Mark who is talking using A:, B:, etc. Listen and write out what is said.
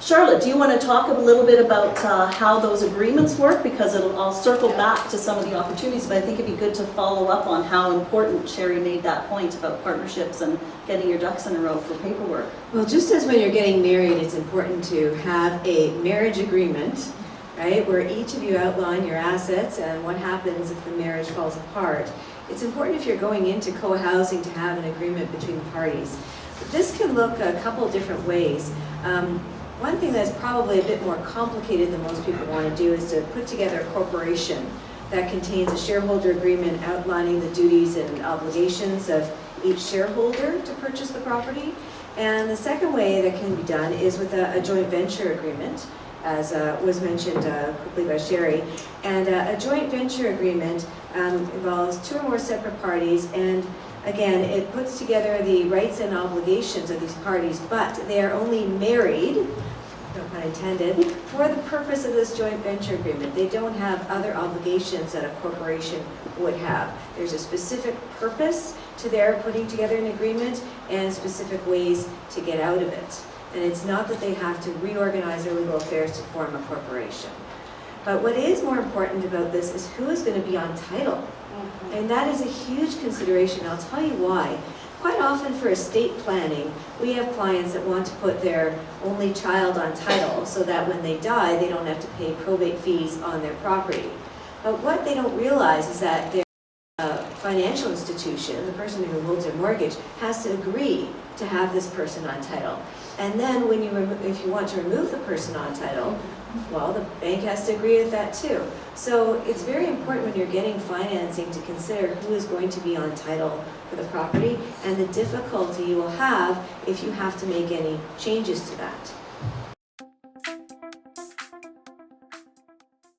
A: Charlotte, do you want to talk a little bit about how those agreements work? Because I'll circle back to some of the opportunities, but I think it'd be good to follow up on how important Sherry made that point about partnerships and getting your ducks in a row for paperwork.
B: Well, just as when you're getting married, it's important to have a marriage agreement, right, where each of you outline your assets and what happens if the marriage falls apart. It's important if you're going into co-housing to have an agreement between the parties. But this can look a couple different ways. One thing that's probably a bit more complicated than most people want to do is to put together a corporation that contains a shareholder agreement outlining the duties and obligations of each shareholder to purchase the property. And the second way that can be done is with a joint venture agreement, as was mentioned quickly by Sherry. And a joint venture agreement involves two or more separate parties, and again, it puts together the rights and obligations of these parties, but they are only married, no pun intended, for the purpose of this joint venture agreement. They don't have other obligations that a corporation would have. There's a specific purpose to their putting together an agreement and specific ways to get out of it. And it's not that they have to reorganize their legal affairs to form a corporation. But what is more important about this is who is going to be on title. And that is a huge consideration. I'll tell you why. Quite often for estate planning, we have clients that want to put their only child on title so that when they die, they don't have to pay probate fees on their property. But what they don't realize is that their financial institution, the person who holds their mortgage, has to agree to have this person on title. And then when if you want to remove the person on title, well, the bank has to agree with that too. So it's very important when you're getting financing to consider who is going to be on title for the property and the difficulty you will have if you have to make any changes to that.